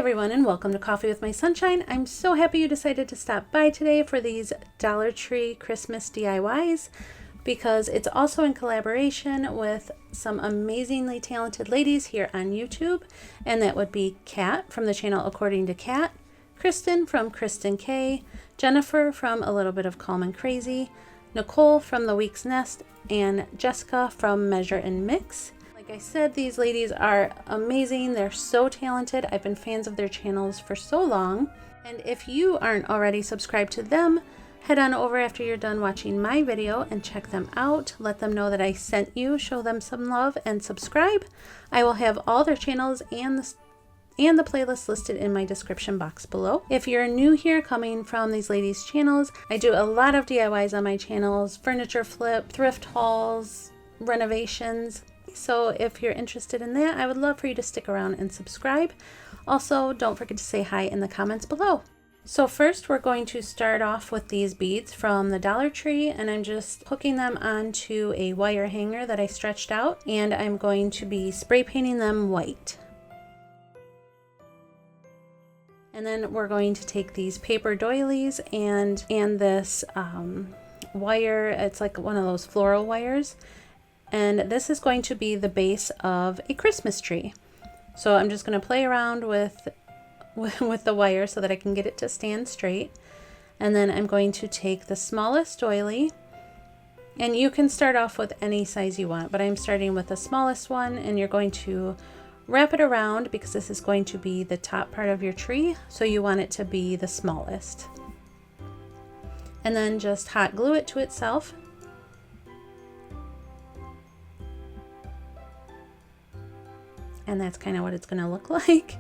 everyone, and welcome to Coffee with My Sunshine. I'm so happy you decided to stop by today for these Dollar Tree Christmas DIYs because it's also in collaboration with some amazingly talented ladies here on YouTube, and that would be Kat from the channel According to Kat, Kristen from KRISTIN Kay, Jennifer from A Little Bit of Calm and Crazy, Nicole from The Week's Nest, and Jessica from Measure and Mix. Like I said, these ladies are amazing. They're so talented. I've been fans of their channels for so long. And if you aren't already subscribed to them, head on over after you're done watching my video and check them out. Let them know that I sent you. Show them some love and subscribe. I will have all their channels and the playlist listed in my description box below. If you're new here coming from these ladies' channels, I do a lot of DIYs on my channels, furniture flip, thrift hauls, renovations. So if you're interested in that, I would love for you to stick around and subscribe. Also, don't forget to say hi in the comments below. So first, we're going to start off with these beads from the Dollar Tree, and I'm just hooking them onto a wire hanger that I stretched out, and I'm going to be spray painting them white. And then we're going to take these paper doilies and this wire. It's like one of those floral wires. And this is going to be the base of a Christmas tree. So I'm just going to play around with the wire so that I can get it to stand straight. And then I'm going to take the smallest doily. And you can start off with any size you want, but I'm starting with the smallest one, and you're going to wrap it around because this is going to be the top part of your tree. So you want it to be the smallest. And then just hot glue it to itself. And that's kind of what it's going to look like.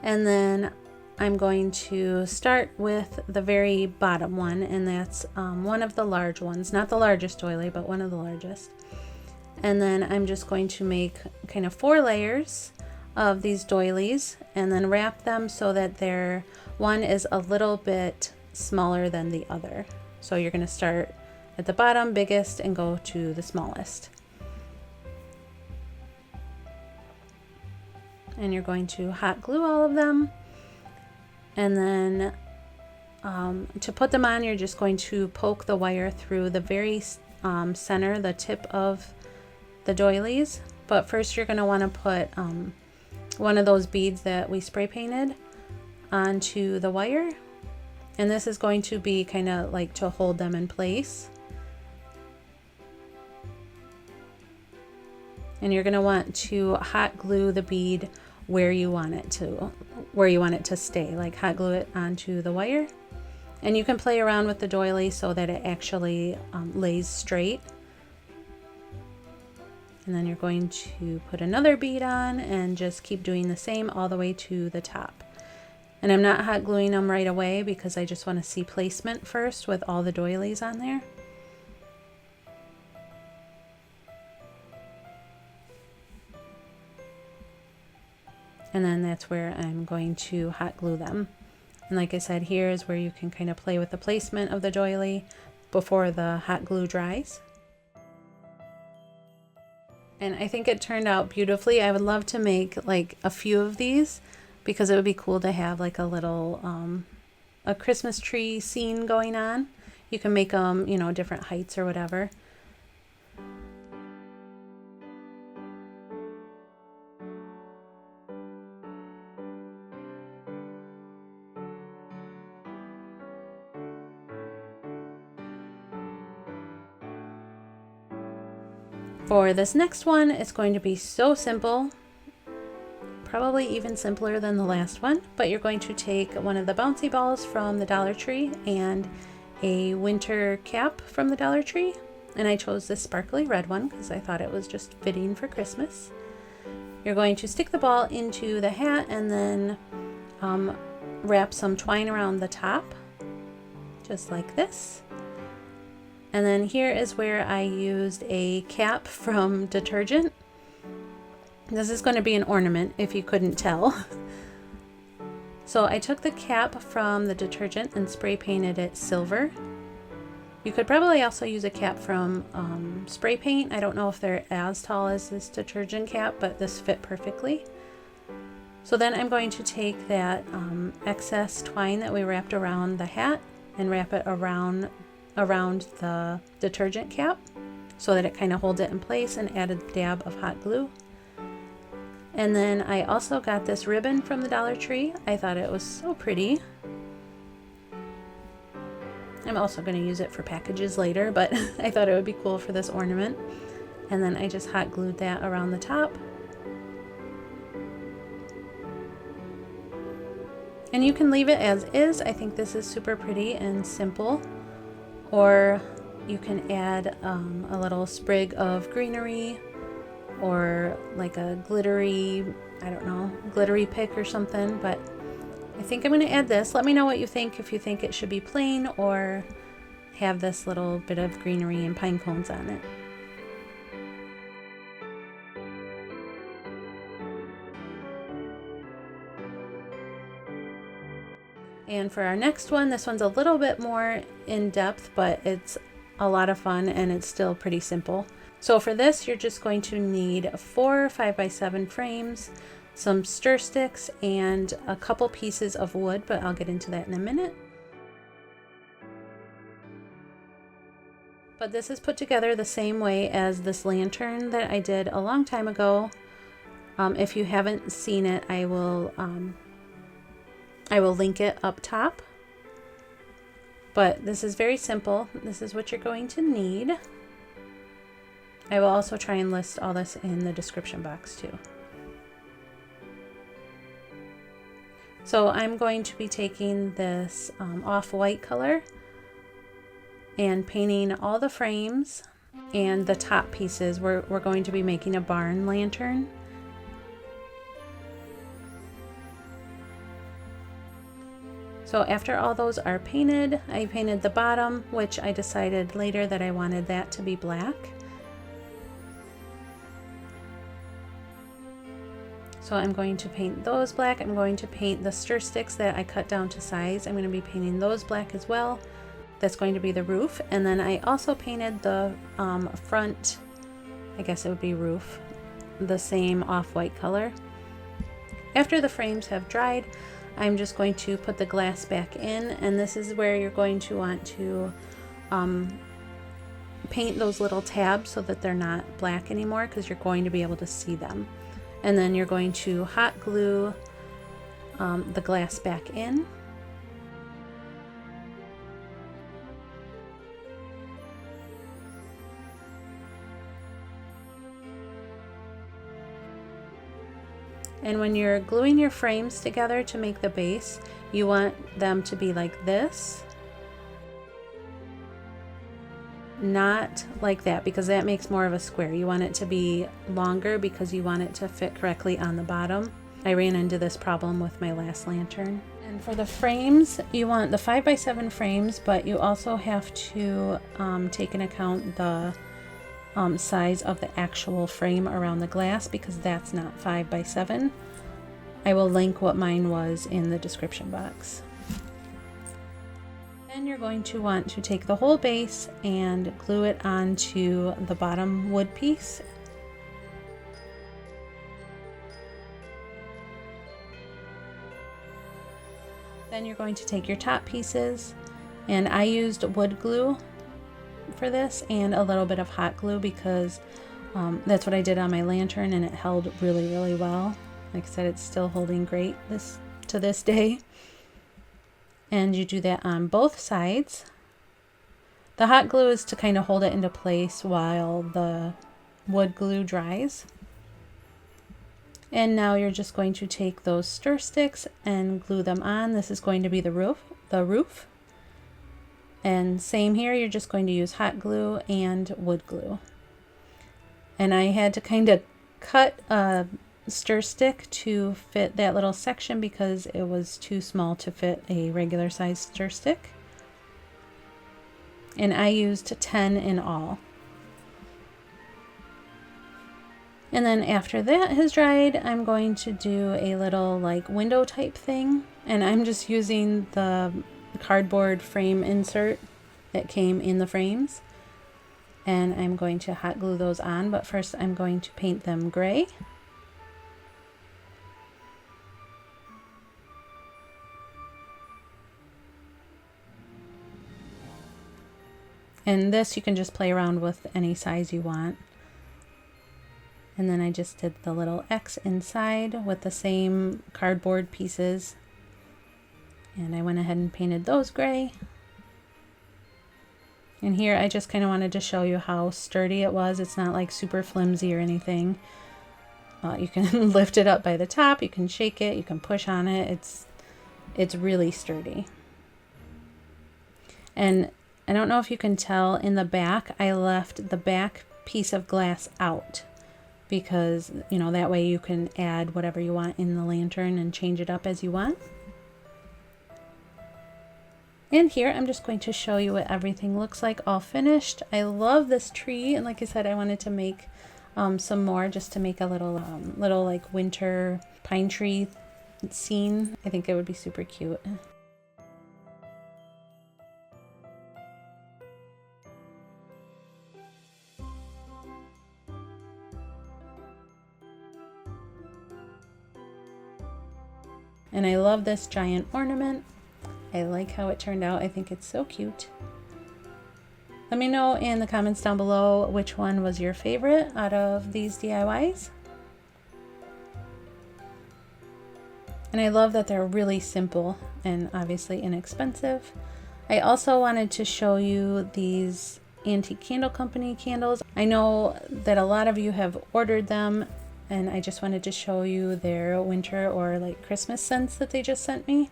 And then I'm going to start with the very bottom one, and that's one of the large ones, not the largest doily, but one of the largest. And then I'm just going to make kind of 4 layers of these doilies and then wrap them so that one is a little bit smaller than the other. So you're going to start at the bottom, biggest, and go to the smallest. And you're going to hot glue all of them, and then to put them on, you're just going to poke the wire through the very center, the tip of the doilies. But first you're going to want to put one of those beads that we spray painted onto the wire, and this is going to be kind of like to hold them in place. And you're going to want to hot glue the bead where you want it to stay, like hot glue it onto the wire. And you can play around with the doily so that it actually lays straight. And then you're going to put another bead on and just keep doing the same all the way to the top. And I'm not hot gluing them right away because I just want to see placement first with all the doilies on there. And then that's where I'm going to hot glue them. And like I said, here is where you can kind of play with the placement of the doily before the hot glue dries. And I think it turned out beautifully. I would love to make like a few of these because it would be cool to have like a little a Christmas tree scene going on. You can make them, you know, different heights or whatever. For this next one, it's going to be so simple, probably even simpler than the last one, but you're going to take one of the bouncy balls from the Dollar Tree and a winter cap from the Dollar Tree, and I chose this sparkly red one because I thought it was just fitting for Christmas. You're going to stick the ball into the hat and then wrap some twine around the top, just like this. And then here is where I used a cap from detergent. This is going to be an ornament if you couldn't tell. So I took the cap from the detergent and spray painted it silver. You could probably also use a cap from spray paint. I don't know if they're as tall as this detergent cap, but this fit perfectly. So then I'm going to take that excess twine that we wrapped around the hat and wrap it around the detergent cap so that it kind of holds it in place, and add a dab of hot glue. And then I also got this ribbon from the Dollar Tree. I thought it was so pretty. I'm also going to use it for packages later, but I thought it would be cool for this ornament. And then I just hot glued that around the top. And you can leave it as is. I think this is super pretty and simple. Or you can add a little sprig of greenery, or like a glittery, I don't know, glittery pick or something. But I think I'm going to add this. Let me know what you think, if you think it should be plain or have this little bit of greenery and pine cones on it. And for our next one, this one's a little bit more in depth, but it's a lot of fun and it's still pretty simple. So for this, you're just going to need 4 5x7 frames, some stir sticks, and a couple pieces of wood, but I'll get into that in a minute. But this is put together the same way as this lantern that I did a long time ago. If you haven't seen it, I will link it up top. But this is very simple. This is what you're going to need. I will also try and list all this in the description box too. So I'm going to be taking this off-white color and painting all the frames and the top pieces. We're going to be making a barn lantern. So after all those are painted, I painted the bottom, which I decided later that I wanted that to be black. So I'm going to paint those black. I'm going to paint the stir sticks that I cut down to size. I'm going to be painting those black as well. That's going to be the roof. And then I also painted the front, I guess it would be roof, the same off-white color. After the frames have dried, I'm just going to put the glass back in, and this is where you're going to want to paint those little tabs so that they're not black anymore, because you're going to be able to see them. And then you're going to hot glue the glass back in. And when you're gluing your frames together to make the base, you want them to be like this. Not like that, because that makes more of a square. You want it to be longer because you want it to fit correctly on the bottom. I ran into this problem with my last lantern. And for the frames, you want the 5x7 frames, but you also have to take into account the size of the actual frame around the glass, because that's not 5x7. I will link what mine was in the description box. Then you're going to want to take the whole base and glue it onto the bottom wood piece. Then you're going to take your top pieces, and I used wood glue for this and a little bit of hot glue, because that's what I did on my lantern and it held really, really well. Like I said, it's still holding great to this day. And you do that on both sides. The hot glue is to kind of hold it into place while the wood glue dries. And now you're just going to take those stir sticks and glue them on. This is going to be the roof. And same here, you're just going to use hot glue and wood glue. And I had to kind of cut a stir stick to fit that little section because it was too small to fit a regular size stir stick. And I used 10 in all. And then after that has dried, I'm going to do a little like window type thing. And I'm just using the cardboard frame insert that came in the frames. And I'm going to hot glue those on, but first I'm going to paint them gray. And this you can just play around with any size you want. And then I just did the little X inside with the same cardboard pieces. And I went ahead and painted those gray. And here I just kind of wanted to show you how sturdy it was. It's not like super flimsy or anything. You can lift it up by the top, you can shake it, you can push on it. It's really sturdy. And I don't know if you can tell, in the back I left the back piece of glass out because, you know, that way you can add whatever you want in the lantern and change it up as you want. And here I'm just going to show you what everything looks like all finished. I love this tree, and like I said, I wanted to make some more just to make a little like winter pine tree scene. I think it would be super cute. And I love this giant ornament. I like how it turned out. I think it's so cute. Let me know in the comments down below which one was your favorite out of these DIYs. And I love that they're really simple and obviously inexpensive. I also wanted to show you these Antique Candle Company candles. I know that a lot of you have ordered them, and I just wanted to show you their winter or like Christmas scents that they just sent me.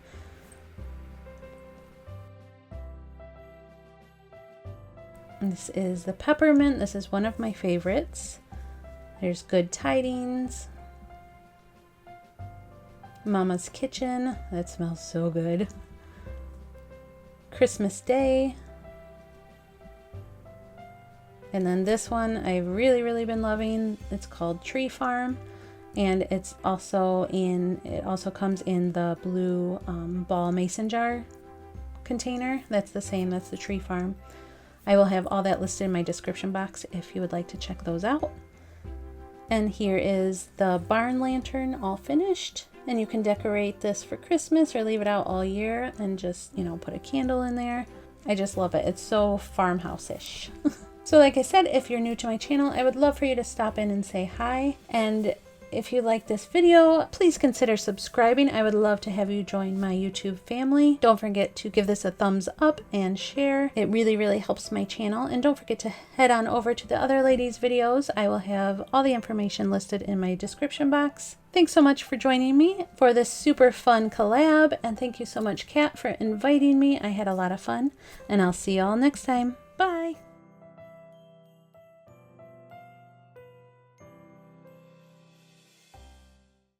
This is the peppermint. This is one of my favorites. There's Good Tidings. Mama's Kitchen. That smells so good. Christmas Day. And then this one I've really been loving. It's called Tree Farm. And it also comes in the blue ball mason jar container. That's the same, that's the Tree Farm. I will have all that listed in my description box if you would like to check those out. And here is the barn lantern all finished. And you can decorate this for Christmas or leave it out all year and just, you know, put a candle in there. I just love it. It's so farmhouse-ish. So like I said, if you're new to my channel, I would love for you to stop in and say hi. And if you like this video, please consider subscribing. I would love to have you join my YouTube family. Don't forget to give this a thumbs up and share. It really helps my channel. And don't forget to head on over to the other ladies' videos. I will have all the information listed in my description box. Thanks so much for joining me for this super fun collab. And thank you so much, Kat, for inviting me. I had a lot of fun. And I'll see y'all next time. Bye!